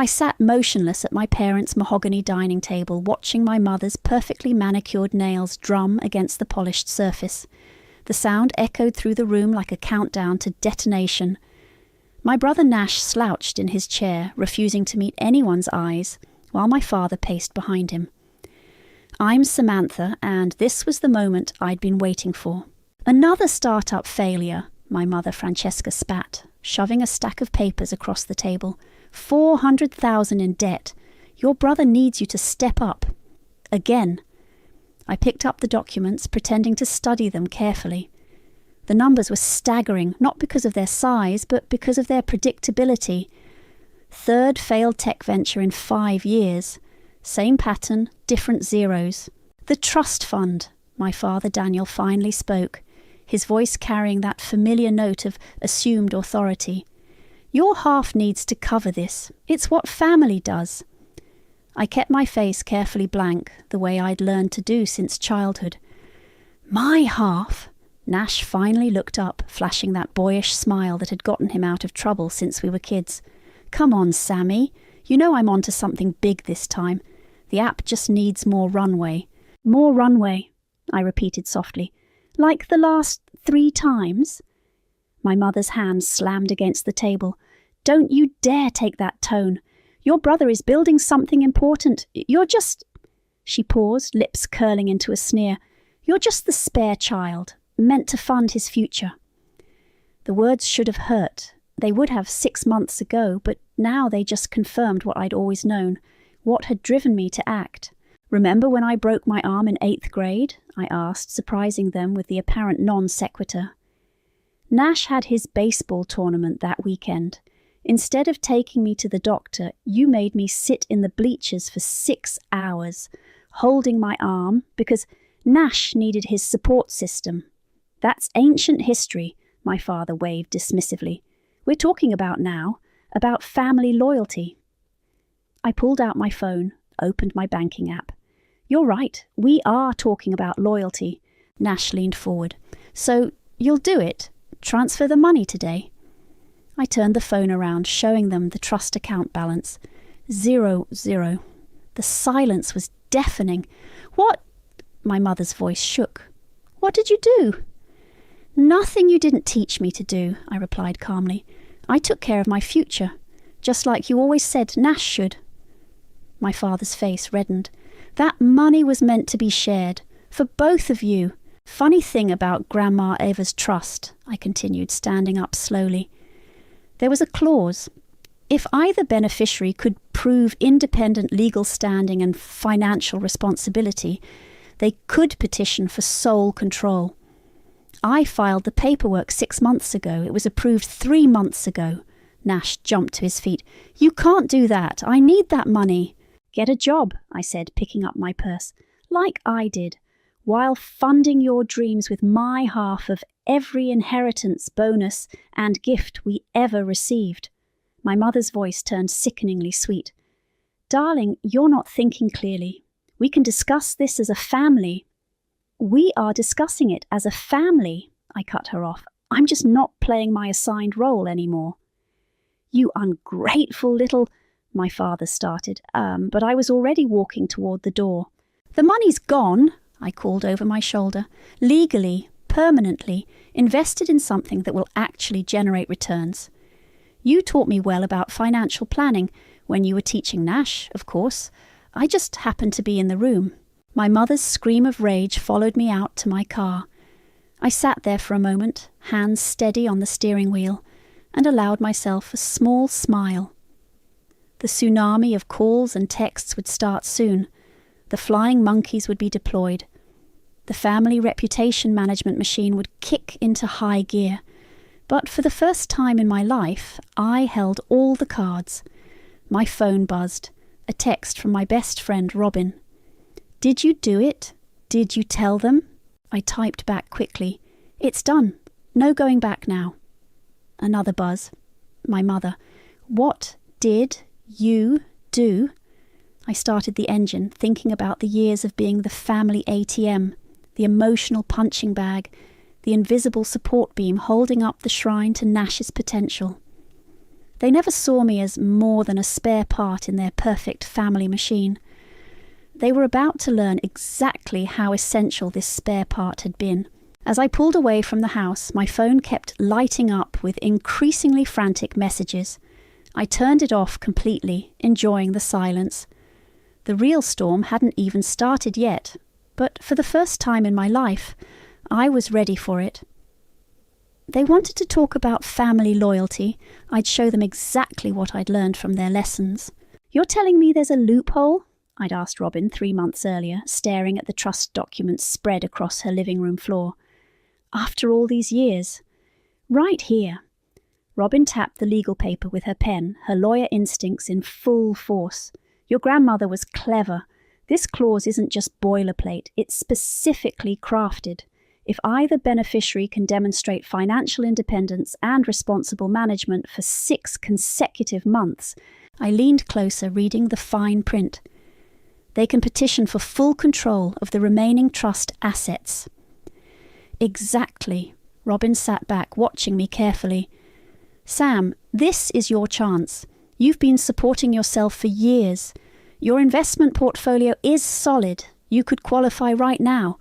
I sat motionless at my parents' mahogany dining table, watching my mother's perfectly manicured nails drum against the polished surface. The sound echoed through the room like a countdown to detonation. My brother Nash slouched in his chair, refusing to meet anyone's eyes, while my father paced behind him. I'm Samantha, and this was the moment I'd been waiting for. Another start-up failure, my mother Francesca spat, shoving a stack of papers across the table. 400,000 in debt. Your brother needs you to step up. Again. I picked up the documents, pretending to study them carefully. The numbers were staggering, not because of their size, but because of their predictability. Third failed tech venture in 5 years. Same pattern, different zeros. The trust fund, my father Daniel finally spoke, his voice carrying that familiar note of assumed authority. Your half needs to cover this. It's what family does. I kept my face carefully blank, the way I'd learned to do since childhood. My half? Nash finally looked up, flashing that boyish smile that had gotten him out of trouble since we were kids. Come on, Sammy. You know I'm onto something big this time. The app just needs more runway. More runway, I repeated softly. Like the last 3 times? My mother's hand slammed against the table. Don't you dare take that tone. Your brother is building something important. You're just... She paused, lips curling into a sneer. You're just the spare child, meant to fund his future. The words should have hurt. They would have 6 months ago, but now they just confirmed what I'd always known, what had driven me to act. Remember when I broke my arm in 8th grade? I asked, surprising them with the apparent non sequitur. Nash had his baseball tournament that weekend. Instead of taking me to the doctor, you made me sit in the bleachers for 6 hours, holding my arm, because Nash needed his support system. That's ancient history, my father waved dismissively. We're talking about now, about family loyalty. I pulled out my phone, opened my banking app. You're right, we are talking about loyalty. Nash leaned forward. So, you'll do it? Transfer the money today? I turned the phone around, showing them the trust account balance. 0. The silence was deafening. What? My mother's voice shook. What did you do? Nothing you didn't teach me to do, I replied calmly. I took care of my future, just like you always said Nash should. My father's face reddened. That money was meant to be shared, for both of you. Funny thing about Grandma Eva's trust, I continued, standing up slowly. There was a clause. If either beneficiary could prove independent legal standing and financial responsibility, they could petition for sole control. I filed the paperwork 6 months ago. It was approved 3 months ago. Nash jumped to his feet. You can't do that. I need that money. Get a job, I said, picking up my purse. Like I did, while funding your dreams with my half of every inheritance, bonus, and gift we ever received. My mother's voice turned sickeningly sweet. Darling, you're not thinking clearly. We can discuss this as a family. We are discussing it as a family, I cut her off. I'm just not playing my assigned role anymore. You ungrateful little... My father started, but I was already walking toward the door. The money's gone, I called over my shoulder. Legally, permanently, invested in something that will actually generate returns. You taught me well about financial planning when you were teaching Nash, of course. I just happened to be in the room. My mother's scream of rage followed me out to my car. I sat there for a moment, hands steady on the steering wheel, and allowed myself a small smile. The tsunami of calls and texts would start soon. The flying monkeys would be deployed. The family reputation management machine would kick into high gear. But for the first time in my life, I held all the cards. My phone buzzed. A text from my best friend, Robin. Did you do it? Did you tell them? I typed back quickly. It's done. No going back now. Another buzz. My mother. What did you do? I started the engine, thinking about the years of being the family ATM, the emotional punching bag, the invisible support beam holding up the shrine to Nash's potential. They never saw me as more than a spare part in their perfect family machine. They were about to learn exactly how essential this spare part had been. As I pulled away from the house, my phone kept lighting up with increasingly frantic messages. I turned it off completely, enjoying the silence. The real storm hadn't even started yet, but for the first time in my life, I was ready for it. They wanted to talk about family loyalty. I'd show them exactly what I'd learned from their lessons. "You're telling me there's a loophole?" I'd asked Robin 3 months earlier, staring at the trust documents spread across her living room floor. "After all these years?" "Right here." Robin tapped the legal paper with her pen, her lawyer instincts in full force. "Your grandmother was clever. This clause isn't just boilerplate, it's specifically crafted. If either beneficiary can demonstrate financial independence and responsible management for 6 consecutive months," I leaned closer, reading the fine print, "they can petition for full control of the remaining trust assets." "Exactly." Robin sat back, watching me carefully. "Sam, this is your chance. You've been supporting yourself for years. Your investment portfolio is solid. You could qualify right now."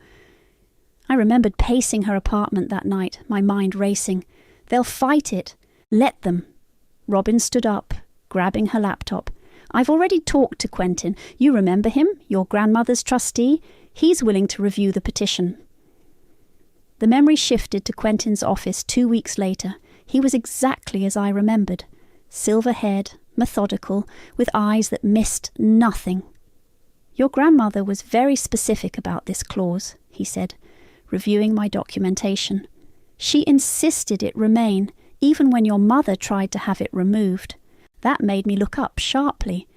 I remembered pacing her apartment that night, my mind racing. "They'll fight it. Let them." Robin stood up, grabbing her laptop. "I've already talked to Quentin. You remember him, your grandmother's trustee? He's willing to review the petition." The memory shifted to Quentin's office 2 weeks later. He was exactly as I remembered. Silver-haired, methodical, with eyes that missed nothing. "Your grandmother was very specific about this clause," he said, reviewing my documentation. "She insisted it remain, even when your mother tried to have it removed." That made me look up sharply.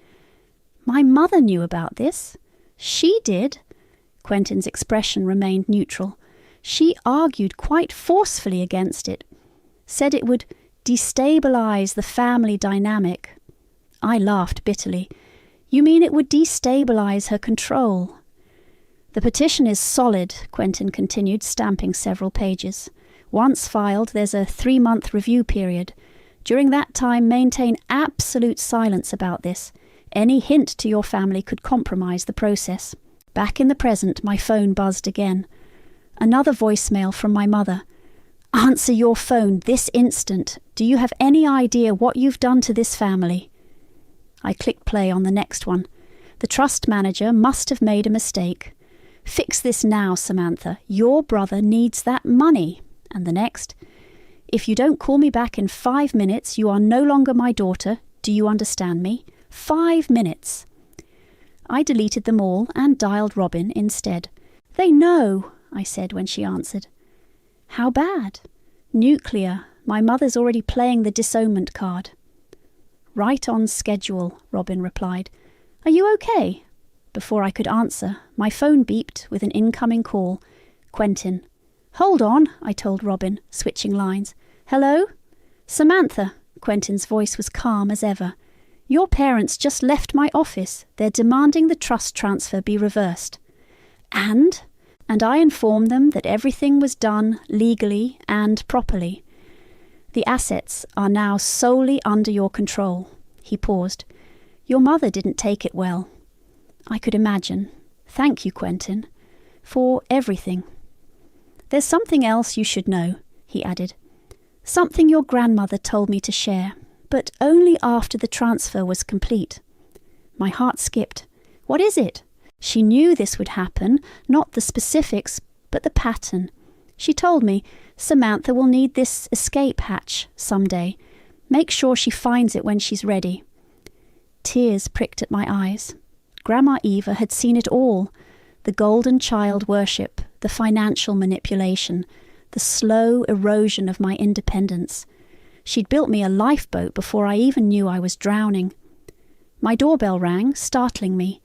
"My mother knew about this?" "She did." Quentin's expression remained neutral. "She argued quite forcefully against it. Said it would destabilize the family dynamic." I laughed bitterly. "You mean it would destabilize her control?" "The petition is solid," Quentin continued, stamping several pages. "Once filed, there's a 3-month review period. During that time, maintain absolute silence about this. Any hint to your family could compromise the process." Back in the present, my phone buzzed again. Another voicemail from my mother. "Answer your phone this instant. Do you have any idea what you've done to this family?" I clicked play on the next one. "The trust manager must have made a mistake. Fix this now, Samantha. Your brother needs that money." And the next. "If you don't call me back in 5 minutes, you are no longer my daughter. Do you understand me? 5 minutes." I deleted them all and dialed Robin instead. "They know," I said when she answered. "How bad?" "Nuclear. My mother's already playing the disownment card." "Right on schedule," Robin replied. "Are you okay?" Before I could answer, my phone beeped with an incoming call. Quentin. "Hold on," I told Robin, switching lines. "Hello?" "Samantha." Quentin's voice was calm as ever. "Your parents just left my office. They're demanding the trust transfer be reversed." And I informed them that everything was done legally and properly. "The assets are now solely under your control." He paused. "Your mother didn't take it well." I could imagine. "Thank you, Quentin, for everything." "There's something else you should know," he added. "Something your grandmother told me to share, but only after the transfer was complete." My heart skipped. "What is it?" She knew this would happen, not the specifics, but the pattern. She told me, "Samantha will need this escape hatch someday. Make sure she finds it when she's ready." Tears pricked at my eyes. Grandma Eva had seen it all. The golden child worship, the financial manipulation, the slow erosion of my independence. She'd built me a lifeboat before I even knew I was drowning. My doorbell rang, startling me.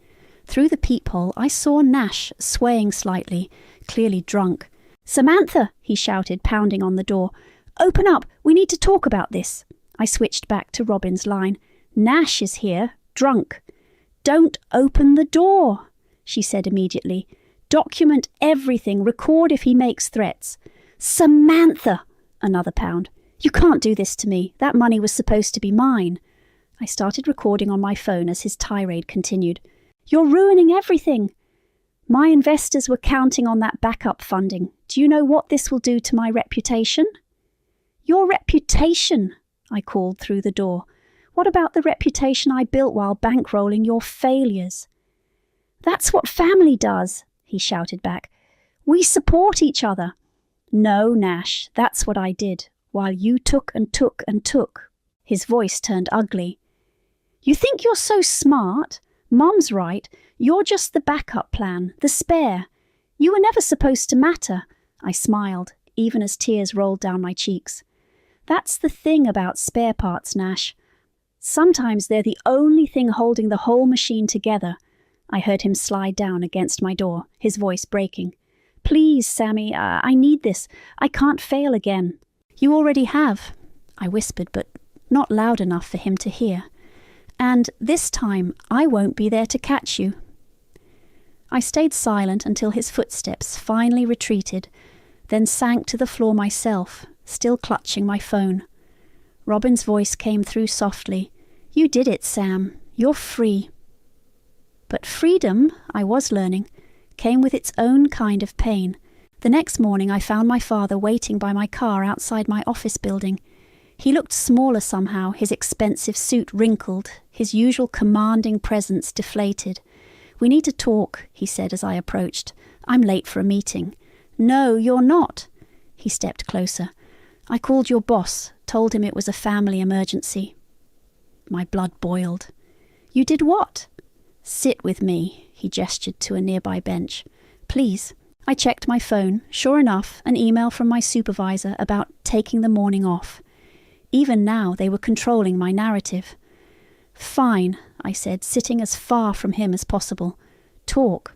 Through the peephole, I saw Nash swaying slightly, clearly drunk. "Samantha," he shouted, pounding on the door. "Open up! We need to talk about this." I switched back to Robin's line. "Nash is here, drunk." "Don't open the door," she said immediately. "Document everything, record if he makes threats." "Samantha!" Another pound. You can't do this to me. That money was supposed to be mine. I started recording on my phone as his tirade continued. You're ruining everything. My investors were counting on that backup funding. Do you know what this will do to my reputation? Your reputation, I called through the door. What about the reputation I built while bankrolling your failures? That's what family does, he shouted back. We support each other. No, Nash, that's what I did, while you took and took and took. His voice turned ugly. You think you're so smart? Mum's right. You're just the backup plan, the spare. You were never supposed to matter. I smiled, even as tears rolled down my cheeks. That's the thing about spare parts, Nash. Sometimes they're the only thing holding the whole machine together. I heard him slide down against my door, his voice breaking. Please, Sammy, I need this. I can't fail again. You already have, I whispered, but not loud enough for him to hear. And this time I won't be there to catch you. I stayed silent until his footsteps finally retreated, then sank to the floor myself, still clutching my phone. Robin's voice came through softly. You did it, Sam. You're free. But freedom, I was learning, came with its own kind of pain. The next morning I found my father waiting by my car outside my office building. He looked smaller somehow, his expensive suit wrinkled, his usual commanding presence deflated. We need to talk, he said as I approached. I'm late for a meeting. No, you're not. He stepped closer. I called your boss, told him it was a family emergency. My blood boiled. You did what? Sit with me, he gestured to a nearby bench. Please. I checked my phone. Sure enough, an email from my supervisor about taking the morning off. Even now, they were controlling my narrative. Fine, I said, sitting as far from him as possible. Talk.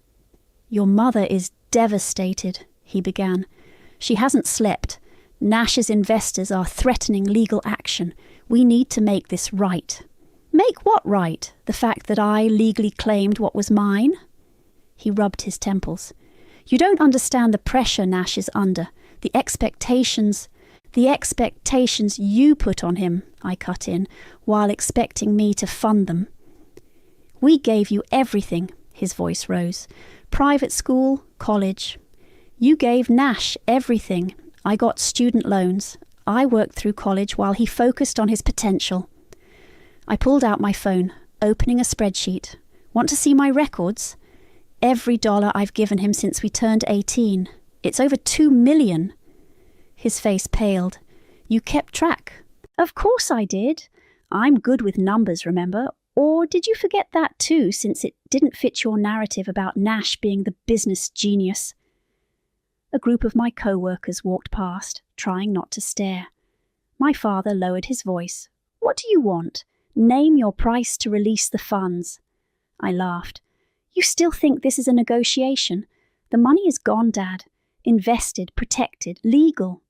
Your mother is devastated, he began. She hasn't slept. Nash's investors are threatening legal action. We need to make this right. Make what right? The fact that I legally claimed what was mine? He rubbed his temples. You don't understand the pressure Nash is under, the expectations you put on him, I cut in, while expecting me to fund them. We gave you everything, his voice rose. Private school, college. You gave Nash everything. I got student loans. I worked through college while he focused on his potential. I pulled out my phone, opening a spreadsheet. Want to see my records? Every dollar I've given him since we turned 18. It's over $2 million. His face paled. You kept track. Of course I did. I'm good with numbers, remember? Or did you forget that too, since it didn't fit your narrative about Nash being the business genius? A group of my co-workers walked past, trying not to stare. My father lowered his voice. What do you want? Name your price to release the funds. I laughed. You still think this is a negotiation? The money is gone, Dad. Invested, protected, legal.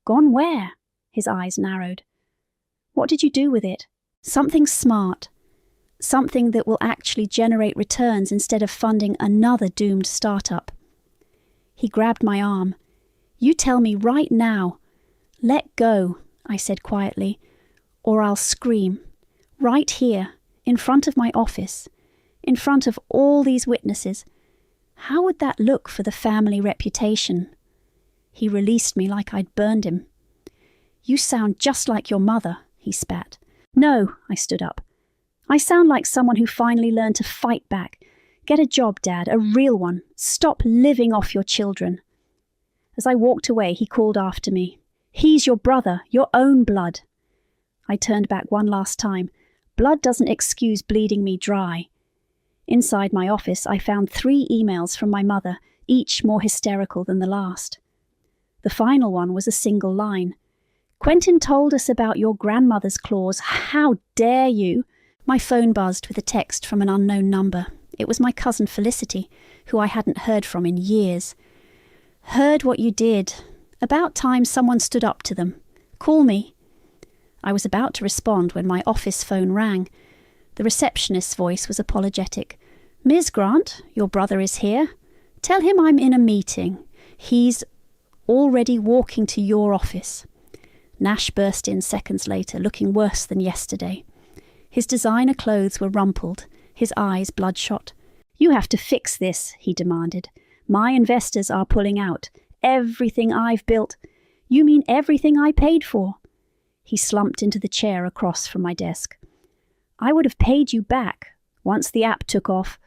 Gone where? His eyes narrowed. What did you do with it? Something smart. Something that will actually generate returns instead of funding another doomed startup. He grabbed my arm. You tell me right now. Let go, I said quietly, or I'll scream. Right here, in front of my office, in front of all these witnesses. How would that look for the family reputation? He released me like I'd burned him. You sound just like your mother, he spat. No, I stood up. I sound like someone who finally learned to fight back. Get a job, Dad, a real one. Stop living off your children. As I walked away, he called after me. He's your brother, your own blood. I turned back one last time. Blood doesn't excuse bleeding me dry. Inside my office, I found 3 emails from my mother, each more hysterical than the last. The final one was a single line. Quentin told us about your grandmother's clause. How dare you? My phone buzzed with a text from an unknown number. It was my cousin Felicity, who I hadn't heard from in years. Heard what you did. About time someone stood up to them. Call me. I was about to respond when my office phone rang. The receptionist's voice was apologetic. Ms. Grant, your brother is here. Tell him I'm in a meeting. He's already walking to your office. Nash burst in seconds later, looking worse than yesterday. His designer clothes were rumpled, his eyes bloodshot. "You have to fix this," he demanded. "My investors are pulling out. Everything I've built." "You mean everything I paid for?" He slumped into the chair across from my desk. "I would have paid you back once the app took off.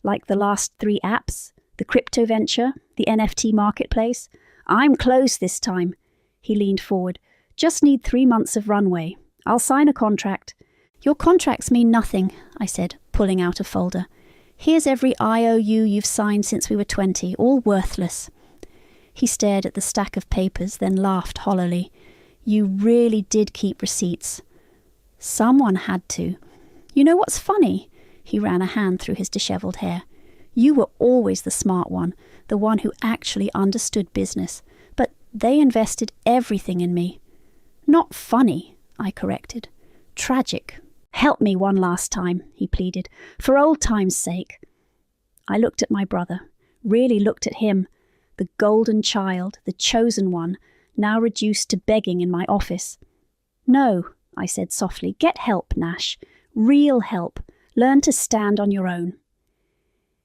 Like the last 3 apps, the crypto venture, the NFT marketplace. I'm closed this time." He leaned forward. "Just need 3 months of runway. I'll sign a contract." "Your contracts mean nothing," I said, pulling out a folder. "Here's every IOU you've signed since we were 20, all worthless." He stared at the stack of papers, then laughed hollowly. "You really did keep receipts." "Someone had to. You know what's funny?" He ran a hand through his dishevelled hair. "You were always the smart one, the one who actually understood business. But they invested everything in me." "Not funny," I corrected. "Tragic. Help me one last time," he pleaded. "For old time's sake." I looked at my brother, really looked at him, the golden child, the chosen one, now reduced to begging in my office. "No," I said softly. "Get help, Nash. Real help. Learn to stand on your own."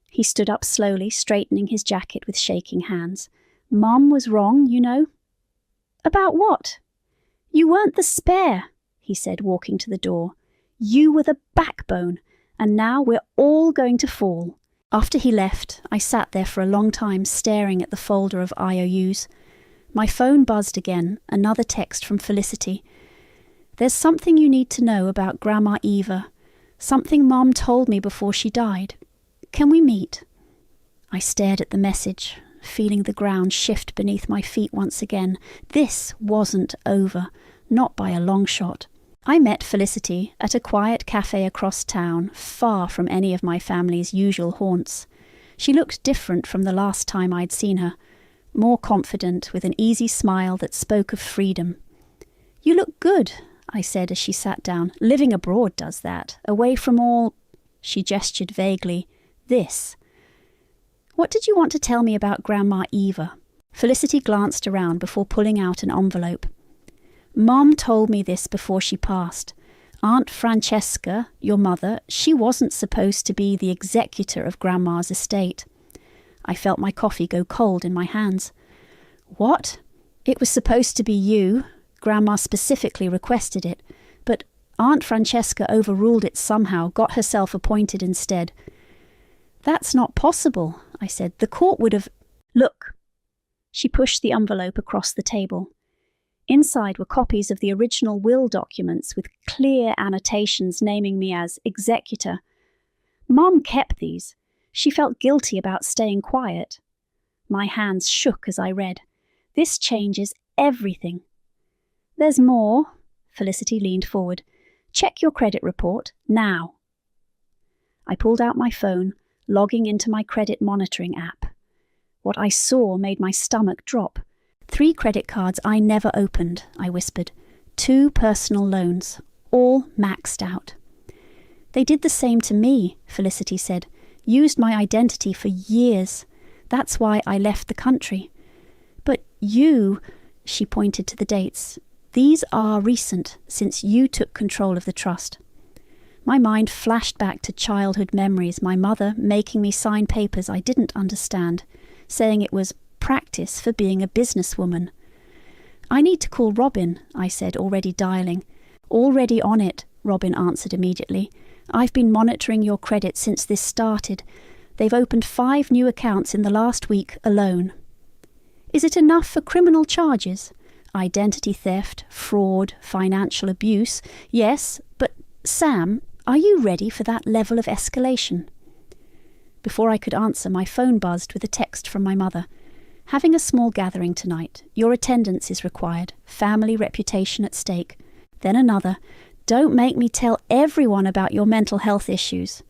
He stood up slowly, straightening his jacket with shaking hands. "Mom was wrong, you know." "About what?" "You weren't the spare," he said, walking to the door. "You were the backbone, and now we're all going to fall." After he left, I sat there for a long time staring at the folder of IOUs. My phone buzzed again, another text from Felicity. "There's something you need to know about Grandma Eva. Something Mom told me before she died. Can we meet?" I stared at the message, feeling the ground shift beneath my feet once again. This wasn't over, not by a long shot. I met Felicity at a quiet cafe across town, far from any of my family's usual haunts. She looked different from the last time I'd seen her, more confident, with an easy smile that spoke of freedom. "You look good," I said as she sat down. "Living abroad does that, away from all—" She gestured vaguely. "This." "What did you want to tell me about Grandma Eva?" Felicity glanced around before pulling out an envelope. "Mom told me this before she passed. Aunt Francesca, your mother, she wasn't supposed to be the executor of Grandma's estate." I felt my coffee go cold in my hands. "What?" "It was supposed to be you. Grandma specifically requested it. But Aunt Francesca overruled it somehow, got herself appointed instead." "That's not possible," I said. "The court would have—" "Look." She pushed the envelope across the table. Inside were copies of the original will documents with clear annotations naming me as executor. Mom kept these. She felt guilty about staying quiet. My hands shook as I read. "This changes everything." "There's more." Felicity leaned forward. "Check your credit report, now." I pulled out my phone, logging into my credit monitoring app. What I saw made my stomach drop. 3 credit cards I never opened, I whispered. 2 personal loans, all maxed out. "They did the same to me," Felicity said. "Used my identity for years. That's why I left the country." "But you," she pointed to the dates, "these are recent, since you took control of the trust." My mind flashed back to childhood memories, my mother making me sign papers I didn't understand, saying it was practice for being a businesswoman. "I need to call Robin," I said, already dialing. "Already on it," Robin answered immediately. "I've been monitoring your credit since this started. They've opened 5 new accounts in the last week alone." "Is it enough for criminal charges? Identity theft, fraud, financial abuse? Yes, but Sam, are you ready for that level of escalation?" Before I could answer, my phone buzzed with a text from my mother. "Having a small gathering tonight. Your attendance is required. Family reputation at stake." Then another. "Don't make me tell everyone about your mental health issues."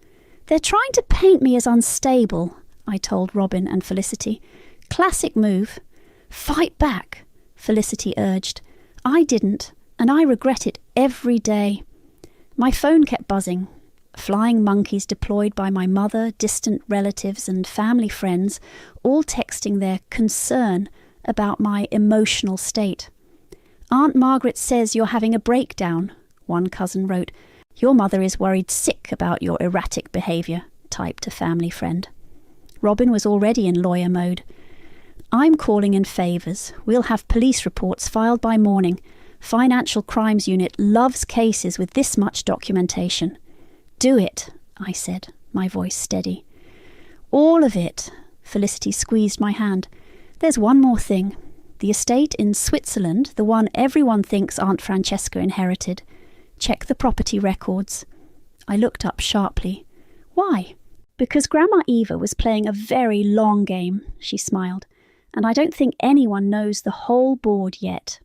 "They're trying to paint me as unstable," I told Robin and Felicity. "Classic move." "Fight back," Felicity urged. "I didn't, and I regret it every day." My phone kept buzzing. Flying monkeys deployed by my mother, distant relatives and family friends, all texting their concern about my emotional state. Aunt Margaret says you're having a breakdown, one cousin wrote. Your mother is worried sick about your erratic behaviour, typed a family friend. Robin was already in lawyer mode. I'm calling in favours. We'll have police reports filed by morning. Financial Crimes Unit loves cases with this much documentation. Do it, I said, my voice steady. All of it. Felicity squeezed my hand. There's one more thing. The estate in Switzerland, the one everyone thinks Aunt Francesca inherited. Check the property records. I looked up sharply. Why? Because Grandma Eva was playing a very long game, she smiled, and I don't think anyone knows the whole board yet.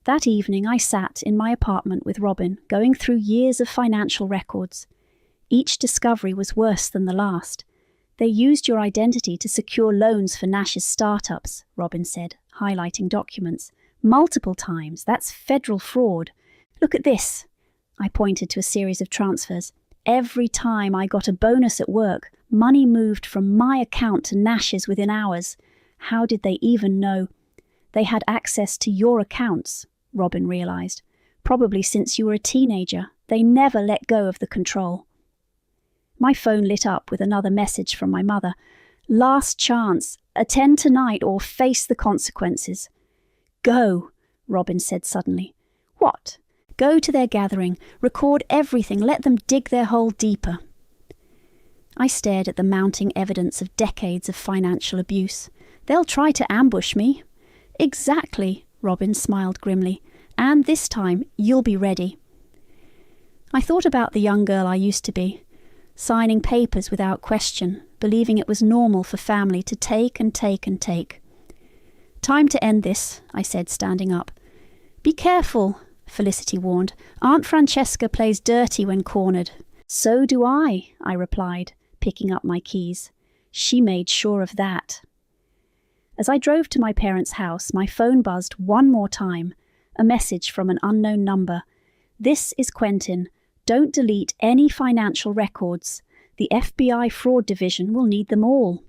That evening I sat in my apartment with Robin, going through years of financial records. Each discovery was worse than the last. They used your identity to secure loans for Nash's startups, Robin said, highlighting documents. Multiple times. That's federal fraud. Look at this. I pointed to a series of transfers. Every time I got a bonus at work, money moved from my account to Nash's within hours. How did they even know? They had access to your accounts, Robin realised. Probably since you were a teenager. They never let go of the control. My phone lit up with another message from my mother. Last chance. Attend tonight or face the consequences. Go, Robin said suddenly. What? Go to their gathering, record everything, let them dig their hole deeper. I stared at the mounting evidence of decades of financial abuse. They'll try to ambush me. Exactly, Robin smiled grimly. And this time, you'll be ready. I thought about the young girl I used to be, signing papers without question, believing it was normal for family to take and take and take. Time to end this, I said, standing up. Be careful, Felicity warned. Aunt Francesca plays dirty when cornered. So do I replied, picking up my keys. She made sure of that. As I drove to my parents' house, my phone buzzed one more time. A message from an unknown number. This is Quentin. Don't delete any financial records. The FBI fraud division will need them all.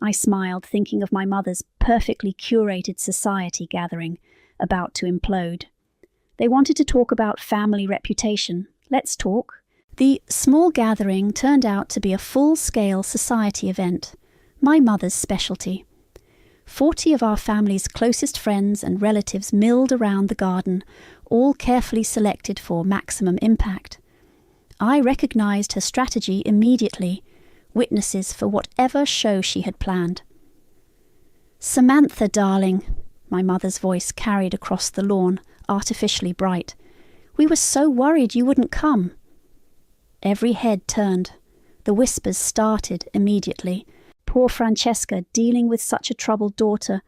I smiled, thinking of my mother's perfectly curated society gathering, about to implode. They wanted to talk about family reputation. Let's talk. The small gathering turned out to be a full-scale society event, my mother's specialty. 40 of our family's closest friends and relatives milled around the garden, all carefully selected for maximum impact. I recognised her strategy immediately, witnesses for whatever show she had planned. Samantha, darling, my mother's voice carried across the lawn, artificially bright. We were so worried you wouldn't come. Every head turned. The whispers started immediately. Poor Francesca, dealing with such a troubled daughter.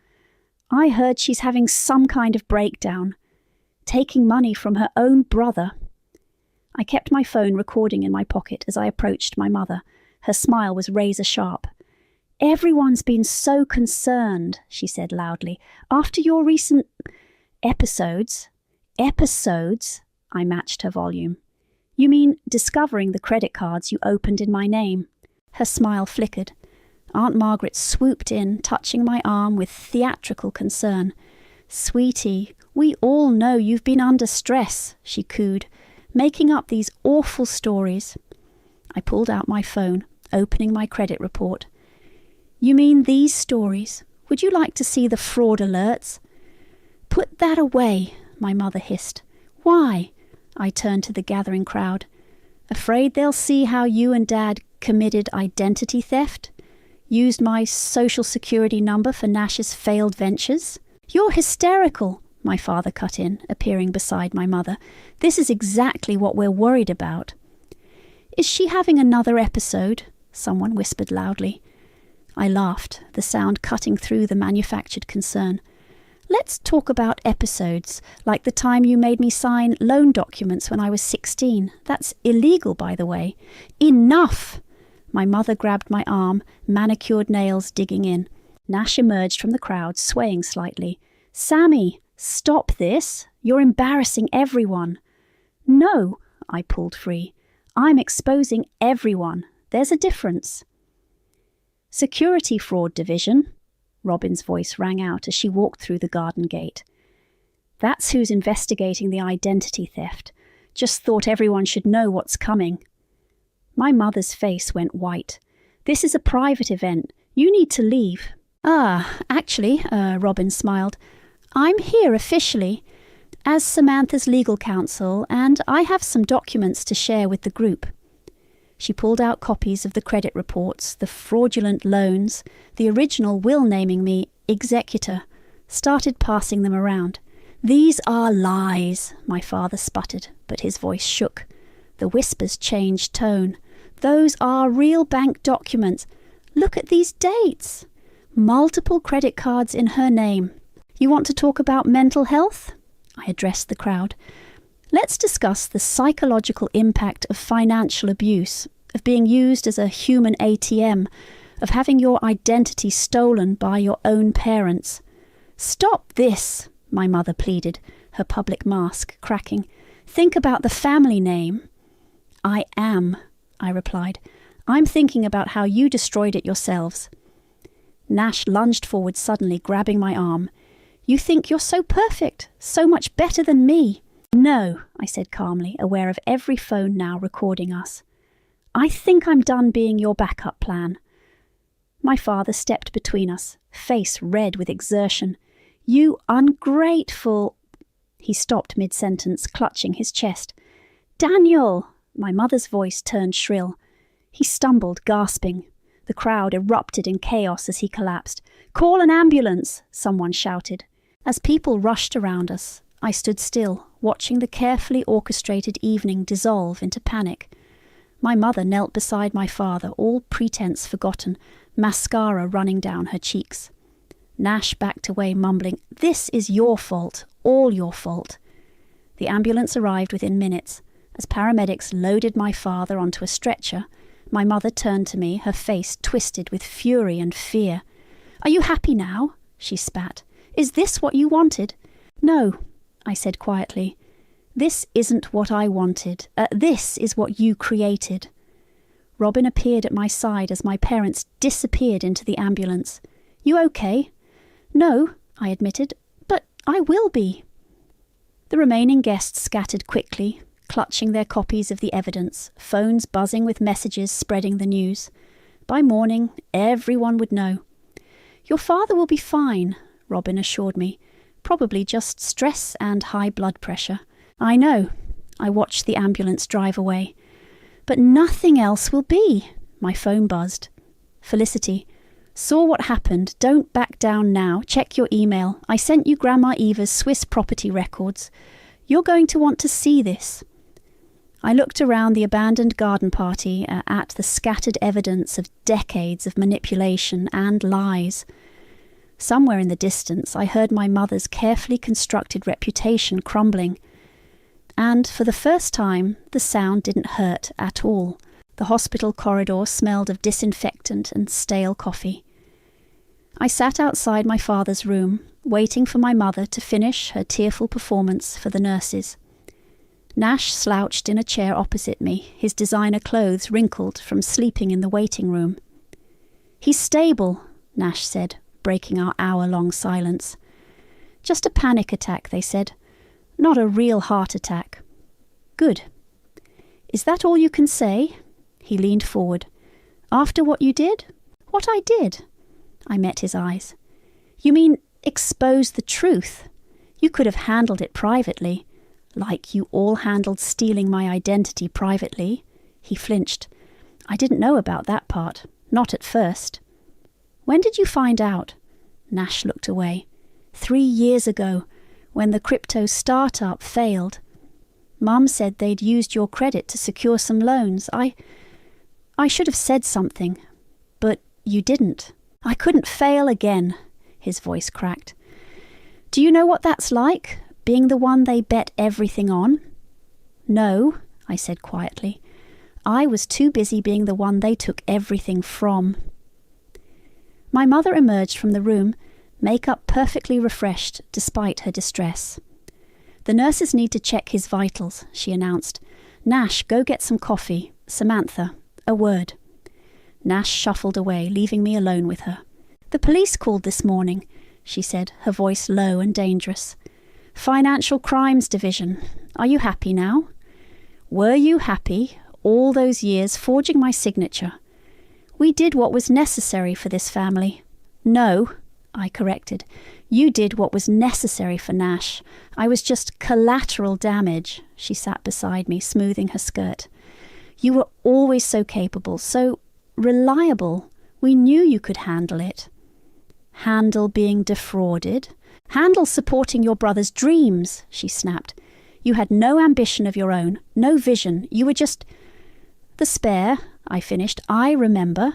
I heard she's having some kind of breakdown, taking money from her own brother. I kept my phone recording in my pocket as I approached my mother. Her smile was razor sharp. Everyone's been so concerned, she said loudly. After your recent episodes, I matched her volume. You mean discovering the credit cards you opened in my name? Her smile flickered. Aunt Margaret swooped in, touching my arm with theatrical concern. Sweetie, we all know you've been under stress, she cooed, making up these awful stories. I pulled out my phone, opening my credit report. You mean these stories? Would you like to see the fraud alerts? Put that away, my mother hissed. Why? I turned to the gathering crowd. Afraid they'll see how you and Dad committed identity theft? Used my social security number for Nash's failed ventures? You're hysterical, my father cut in, appearing beside my mother. This is exactly what we're worried about. Is she having another episode? Someone whispered loudly. I laughed, the sound cutting through the manufactured concern. Let's talk about episodes, like the time you made me sign loan documents when I was 16. That's illegal, by the way. Enough! My mother grabbed my arm, manicured nails digging in. Nash emerged from the crowd, swaying slightly. Sammy, stop this. You're embarrassing everyone. No, I pulled free. I'm exposing everyone. There's a difference. Security Fraud Division, Robin's voice rang out as she walked through the garden gate. That's who's investigating the identity theft. Just thought everyone should know what's coming. My mother's face went white. This is a private event. You need to leave. Actually, Robin smiled. I'm here officially as Samantha's legal counsel, and I have some documents to share with the group. She pulled out copies of the credit reports, the fraudulent loans, the original will naming me executor, started passing them around. These are lies, my father sputtered, but his voice shook. The whispers changed tone. Those are real bank documents. Look at these dates. Multiple credit cards in her name. You want to talk about mental health? I addressed the crowd. Let's discuss the psychological impact of financial abuse, of being used as a human ATM, of having your identity stolen by your own parents. Stop this, my mother pleaded, her public mask cracking. Think about the family name. I am, I replied. I'm thinking about how you destroyed it yourselves. Nash lunged forward suddenly, grabbing my arm. You think you're so perfect, so much better than me. No, I said calmly, aware of every phone now recording us. I think I'm done being your backup plan. My father stepped between us, face red with exertion. You ungrateful... He stopped mid-sentence, clutching his chest. Daniel! My mother's voice turned shrill. He stumbled, gasping. The crowd erupted in chaos as he collapsed. Call an ambulance! Someone shouted. As people rushed around us, I stood still, watching the carefully orchestrated evening dissolve into panic. My mother knelt beside my father, all pretense forgotten, mascara running down her cheeks. Nash backed away, mumbling, This is your fault, all your fault. The ambulance arrived within minutes. As paramedics loaded my father onto a stretcher, my mother turned to me, her face twisted with fury and fear. Are you happy now? She spat. Is this what you wanted? No, I said quietly. This isn't what I wanted. This is what you created. Robin appeared at my side as my parents disappeared into the ambulance. You okay? No, I admitted, but I will be. The remaining guests scattered quickly, clutching their copies of the evidence, phones buzzing with messages spreading the news. By morning, everyone would know. Your father will be fine, Robin assured me. Probably just stress and high blood pressure. I know. I watched the ambulance drive away. But nothing else will be. My phone buzzed. Felicity. Saw what happened. Don't back down now. Check your email. I sent you Grandma Eva's Swiss property records. You're going to want to see this. I looked around the abandoned garden party at the scattered evidence of decades of manipulation and lies. Somewhere in the distance, I heard my mother's carefully constructed reputation crumbling. And for the first time, the sound didn't hurt at all. The hospital corridor smelled of disinfectant and stale coffee. I sat outside my father's room, waiting for my mother to finish her tearful performance for the nurses. Nash slouched in a chair opposite me, his designer clothes wrinkled from sleeping in the waiting room. He's stable, Nash said, breaking our hour-long silence. Just a panic attack, they said. Not a real heart attack. Good. Is that all you can say? He leaned forward. After what you did? What I did? I met his eyes. You mean expose the truth? You could have handled it privately, like you all handled stealing my identity privately. He flinched. I didn't know about that part. Not at first. When did you find out? Nash looked away. 3 years ago, when the crypto startup failed. Mum said they'd used your credit to secure some loans. I should have said something, but you didn't. I couldn't fail again, his voice cracked. Do you know what that's like, being the one they bet everything on? No, I said quietly. I was too busy being the one they took everything from. My mother emerged from the room, makeup perfectly refreshed despite her distress. The nurses need to check his vitals, she announced. Nash, go get some coffee. Samantha, a word. Nash shuffled away, leaving me alone with her. The police called this morning, she said, her voice low and dangerous. Financial Crimes Division. Are you happy now? Were you happy all those years forging my signature? We did what was necessary for this family. No, I corrected. You did what was necessary for Nash. I was just collateral damage. She sat beside me, smoothing her skirt. You were always so capable, so reliable. We knew you could handle it. Handle being defrauded? Handle supporting your brother's dreams, she snapped. You had no ambition of your own, no vision. You were just... The spare, I finished. I remember.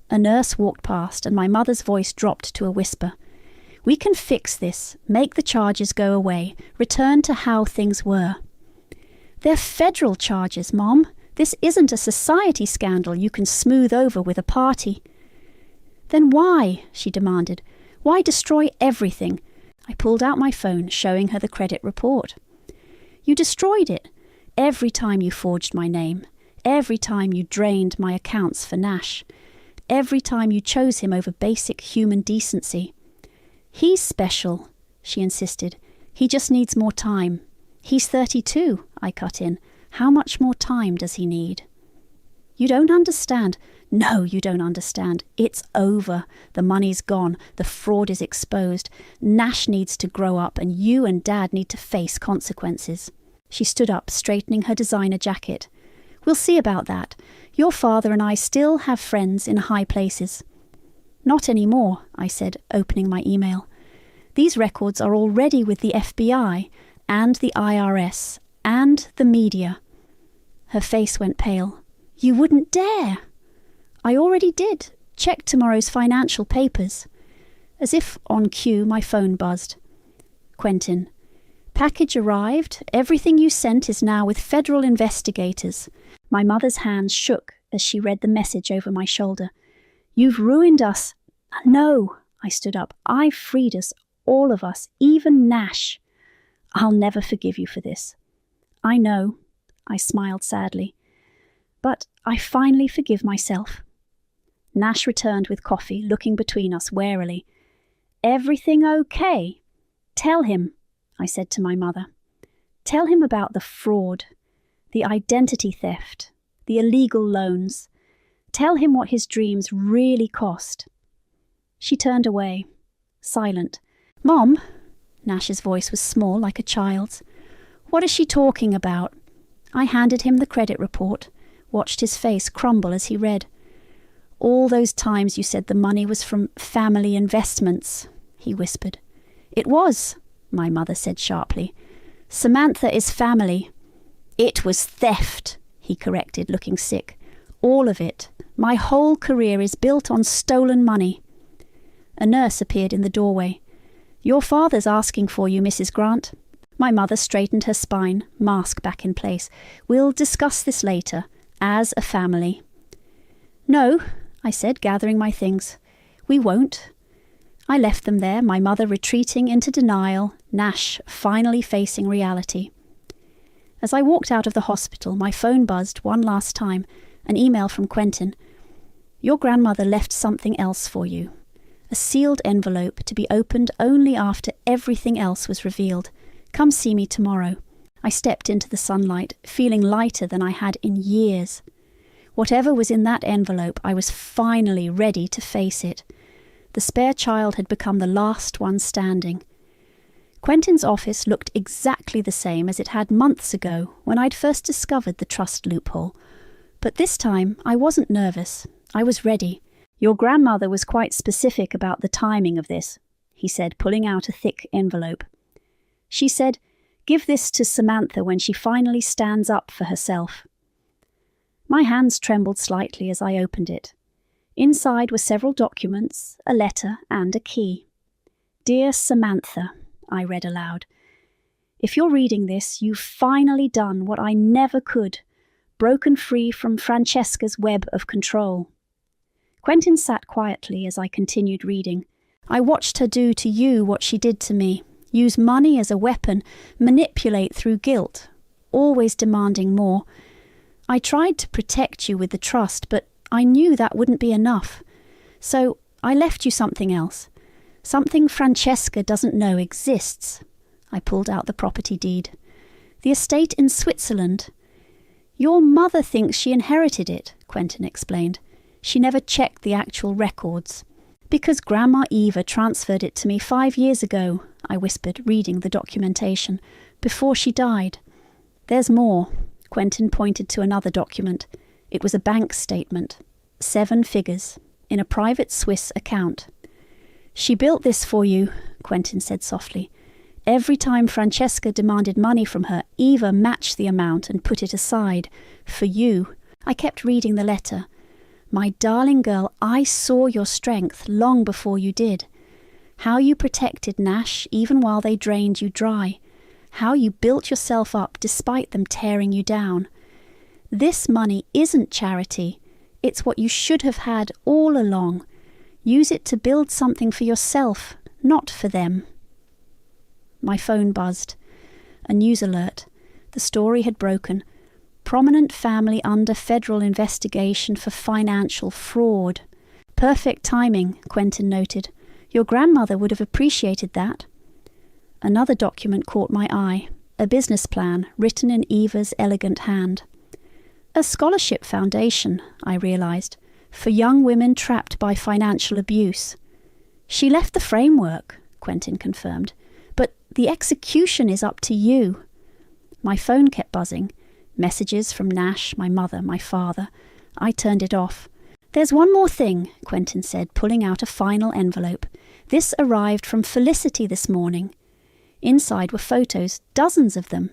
A nurse walked past and my mother's voice dropped to a whisper. We can fix this, make the charges go away, return to how things were. They're federal charges, Mom. This isn't a society scandal you can smooth over with a party. Then why, she demanded, why destroy everything? I pulled out my phone, showing her the credit report. You destroyed it. Every time you forged my name. Every time you drained my accounts for Nash. Every time you chose him over basic human decency. He's special, she insisted. He just needs more time. He's 32, I cut in. How much more time does he need? You don't understand. No, you don't understand. It's over. The money's gone. The fraud is exposed. Nash needs to grow up and you and Dad need to face consequences. She stood up, straightening her designer jacket. We'll see about that. Your father and I still have friends in high places. Not anymore, I said, opening my email. These records are already with the FBI and the IRS and the media. Her face went pale. You wouldn't dare. I already did. Check tomorrow's financial papers. As if on cue, my phone buzzed. Quentin. Package arrived. Everything you sent is now with federal investigators. My mother's hands shook as she read the message over my shoulder. You've ruined us. No, I stood up. I freed us, all of us, even Nash. I'll never forgive you for this. I know, I smiled sadly. But I finally forgive myself. Nash returned with coffee, looking between us warily. Everything okay? Tell him, I said to my mother. Tell him about the fraud, the identity theft, the illegal loans. Tell him what his dreams really cost. She turned away, silent. Mom, Nash's voice was small like a child's. What is she talking about? I handed him the credit report, watched his face crumble as he read. All those times you said the money was from family investments, he whispered. It was, my mother said sharply. Samantha is family. It was theft, he corrected, looking sick. All of it. My whole career is built on stolen money. A nurse appeared in the doorway. Your father's asking for you, Mrs. Grant. My mother straightened her spine, mask back in place. We'll discuss this later, as a family. No, I said, gathering my things. We won't. I left them there, my mother retreating into denial, Nash finally facing reality. As I walked out of the hospital, my phone buzzed one last time, an email from Quentin. Your grandmother left something else for you. A sealed envelope to be opened only after everything else was revealed. Come see me tomorrow. I stepped into the sunlight, feeling lighter than I had in years. Whatever was in that envelope, I was finally ready to face it. The spare child had become the last one standing. Quentin's office looked exactly the same as it had months ago when I'd first discovered the trust loophole. But this time I wasn't nervous. I was ready. Your grandmother was quite specific about the timing of this, he said, pulling out a thick envelope. She said, give this to Samantha when she finally stands up for herself. My hands trembled slightly as I opened it. Inside were several documents, a letter, and a key. Dear Samantha, I read aloud. If you're reading this, you've finally done what I never could, broken free from Francesca's web of control. Quentin sat quietly as I continued reading. I watched her do to you what she did to me, use money as a weapon, manipulate through guilt, always demanding more. I tried to protect you with the trust, but I knew that wouldn't be enough. So I left you something else, something Francesca doesn't know exists. I pulled out the property deed. The estate in Switzerland. Your mother thinks she inherited it, Quentin explained. She never checked the actual records. Because Grandma Eva transferred it to me 5 years ago, I whispered, reading the documentation, before she died. There's more. Quentin pointed to another document. It was a bank statement. 7 figures, in a private Swiss account. She built this for you, Quentin said softly. Every time Francesca demanded money from her, Eva matched the amount and put it aside. For you. I kept reading the letter. My darling girl, I saw your strength long before you did. How you protected Nash even while they drained you dry. How you built yourself up despite them tearing you down. This money isn't charity. It's what you should have had all along. Use it to build something for yourself, not for them. My phone buzzed. A news alert. The story had broken. Prominent family under federal investigation for financial fraud. Perfect timing, Quentin noted. Your grandmother would have appreciated that. Another document caught my eye. A business plan, written in Eva's elegant hand. A scholarship foundation, I realised, for young women trapped by financial abuse. She left the framework, Quentin confirmed, but the execution is up to you. My phone kept buzzing. Messages from Nash, my mother, my father. I turned it off. There's one more thing, Quentin said, pulling out a final envelope. This arrived from Felicity this morning. Inside were photos, dozens of them.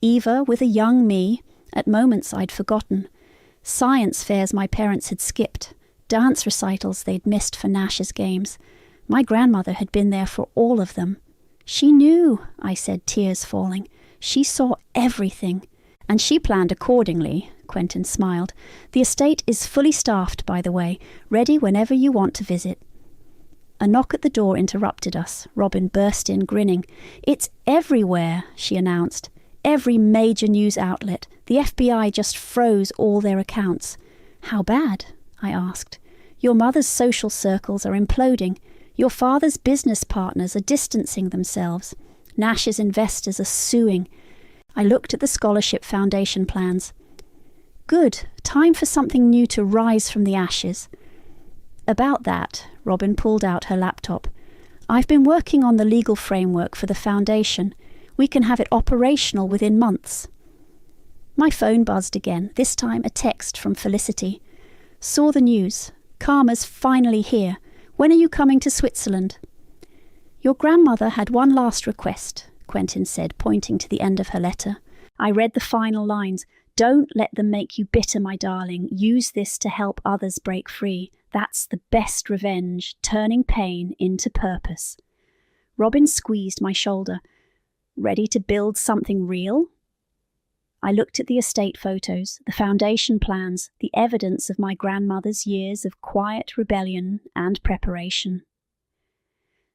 Eva with a young me, at moments I'd forgotten. Science fairs my parents had skipped. Dance recitals they'd missed for Nash's games. My grandmother had been there for all of them. She knew, I said, tears falling. She saw everything. And she planned accordingly, Quentin smiled. The estate is fully staffed, by the way, ready whenever you want to visit. A knock at the door interrupted us. Robin burst in, grinning. It's everywhere, she announced. Every major news outlet. The FBI just froze all their accounts. How bad? I asked. Your mother's social circles are imploding. Your father's business partners are distancing themselves. Nash's investors are suing. I looked at the scholarship foundation plans. Good, time for something new to rise from the ashes. About that, Robin pulled out her laptop. I've been working on the legal framework for the foundation. We can have it operational within months. My phone buzzed again, this time a text from Felicity. Saw the news. Karma's finally here. When are you coming to Switzerland? Your grandmother had one last request, Quentin said, pointing to the end of her letter. I read the final lines. Don't let them make you bitter, my darling. Use this to help others break free. That's the best revenge, turning pain into purpose. Robin squeezed my shoulder. Ready to build something real? I looked at the estate photos, the foundation plans, the evidence of my grandmother's years of quiet rebellion and preparation.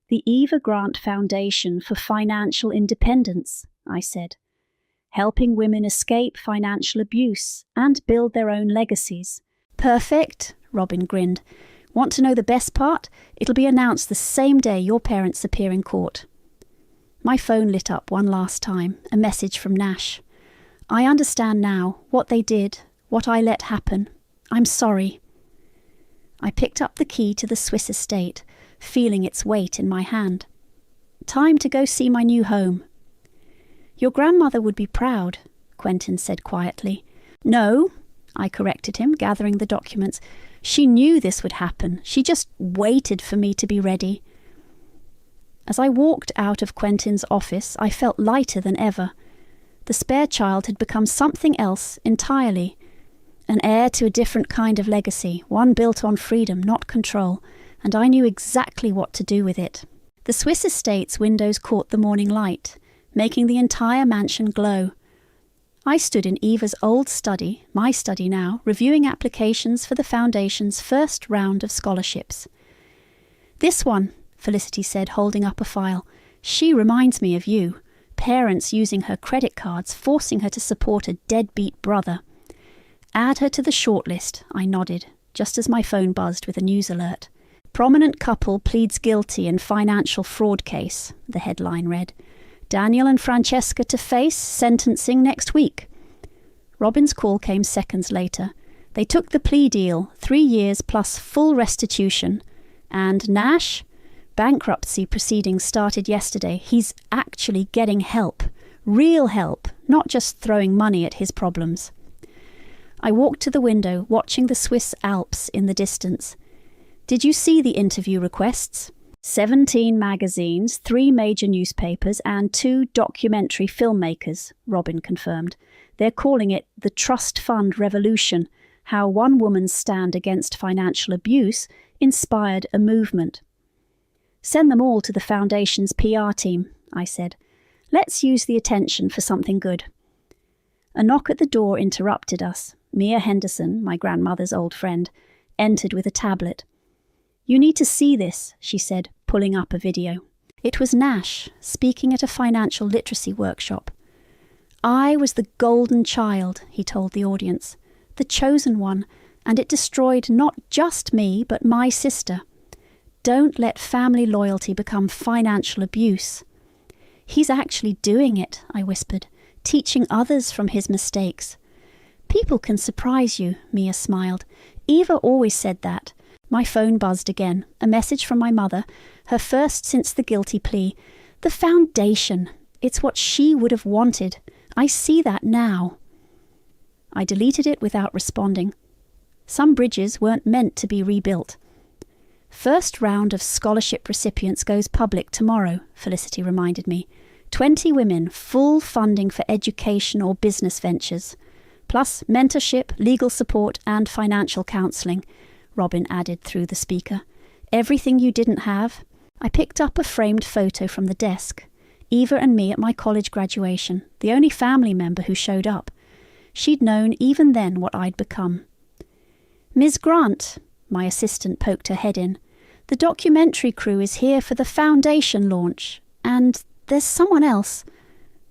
The Eva Grant Foundation for Financial Independence, I said, helping women escape financial abuse and build their own legacies. Perfect, Robin grinned. Want to know the best part? It'll be announced the same day your parents appear in court. My phone lit up one last time, a message from Nash. I understand now what they did, what I let happen. I'm sorry. I picked up the key to the Swiss estate, feeling its weight in my hand. Time to go see my new home. Your grandmother would be proud, Quentin said quietly. No, I corrected him, gathering the documents. She knew this would happen. She just waited for me to be ready. As I walked out of Quentin's office, I felt lighter than ever. The spare child had become something else entirely. An heir to a different kind of legacy, one built on freedom, not control, and I knew exactly what to do with it. The Swiss estate's windows caught the morning light, making the entire mansion glow. I stood in Eva's old study, my study now, reviewing applications for the Foundation's first round of scholarships. This one, Felicity said, holding up a file. She reminds me of you. Parents using her credit cards, forcing her to support a deadbeat brother. Add her to the shortlist, I nodded, just as my phone buzzed with a news alert. Prominent couple pleads guilty in financial fraud case, the headline read. Daniel and Francesca to face sentencing next week. Robin's call came seconds later. They took the plea deal, 3 years plus full restitution. And Nash? Bankruptcy proceedings started yesterday. He's actually getting help. Real help, not just throwing money at his problems. I walked to the window, watching the Swiss Alps in the distance. Did you see the interview requests? 17 magazines, 3 major newspapers, and 2 documentary filmmakers, Robin confirmed. They're calling it the Trust Fund Revolution, how one woman's stand against financial abuse inspired a movement. Send them all to the Foundation's PR team, I said. Let's use the attention for something good. A knock at the door interrupted us. Mia Henderson, my grandmother's old friend, entered with a tablet. You need to see this, she said, pulling up a video. It was Nash, speaking at a financial literacy workshop. I was the golden child, he told the audience, the chosen one, and it destroyed not just me, but my sister. Don't let family loyalty become financial abuse. He's actually doing it, I whispered, teaching others from his mistakes. People can surprise you, Mia smiled. Eva always said that. My phone buzzed again, a message from my mother, her first since the guilty plea. The Foundation, it's what she would have wanted. I see that now. I deleted it without responding. Some bridges weren't meant to be rebuilt. First round of scholarship recipients goes public tomorrow, Felicity reminded me. 20 women, full funding for education or business ventures, plus mentorship, legal support and financial counselling, Robin added through the speaker. Everything you didn't have. I picked up a framed photo from the desk. Eva and me at my college graduation, the only family member who showed up. She'd known even then what I'd become. Ms. Grant, my assistant poked her head in. The documentary crew is here for the Foundation launch, and there's someone else.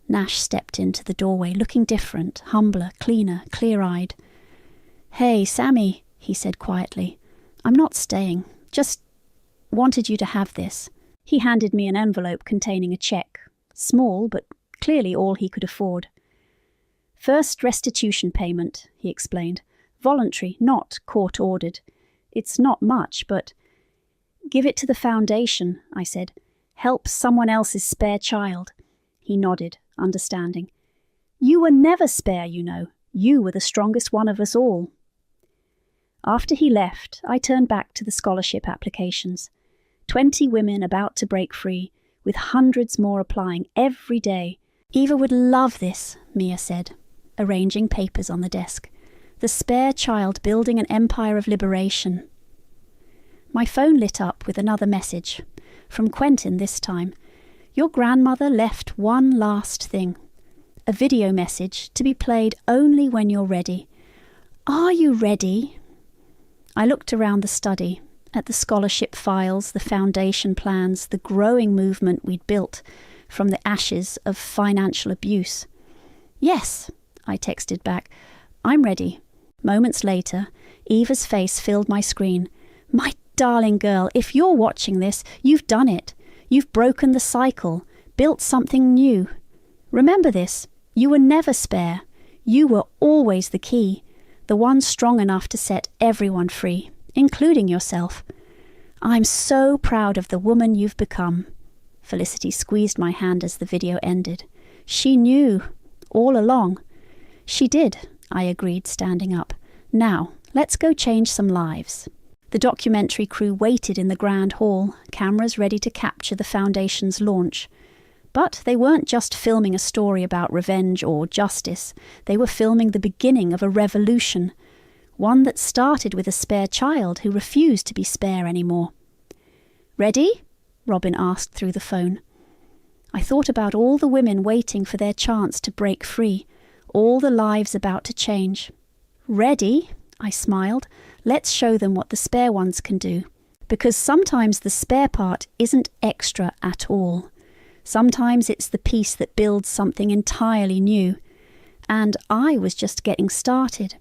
Nash stepped into the doorway, looking different, humbler, cleaner, clear-eyed. Hey, Sammy, he said quietly. I'm not staying. Just wanted you to have this. He handed me an envelope containing a cheque. Small, but clearly all he could afford. First restitution payment, he explained. Voluntary, not court-ordered. It's not much, but... Give it to the Foundation, I said. Help someone else's spare child. He nodded, understanding. You were never spare, you know. You were the strongest one of us all. After he left, I turned back to the scholarship applications. 20 women about to break free, with hundreds more applying every day. Eva would love this, Mia said, arranging papers on the desk. The spare child building an empire of liberation. My phone lit up with another message, from Quentin this time. Your grandmother left one last thing. A video message to be played only when you're ready. Are you ready? I looked around the study, at the scholarship files, the foundation plans, the growing movement we'd built from the ashes of financial abuse. Yes, I texted back. I'm ready. Moments later, Eva's face filled my screen. My darling girl, if you're watching this, you've done it. You've broken the cycle, built something new. Remember this, you were never spare. You were always the key, the one strong enough to set everyone free, including yourself. I'm so proud of the woman you've become. Felicity squeezed my hand as the video ended. She knew, all along. She did, I agreed, standing up. Now, let's go change some lives. The documentary crew waited in the grand hall, cameras ready to capture the Foundation's launch. But they weren't just filming a story about revenge or justice. They were filming the beginning of a revolution, one that started with a spare child who refused to be spare anymore. Ready? Robin asked through the phone. I thought about all the women waiting for their chance to break free, all the lives about to change. Ready? I smiled. Let's show them what the spare ones can do. Because sometimes the spare part isn't extra at all. Sometimes it's the piece that builds something entirely new. And I was just getting started.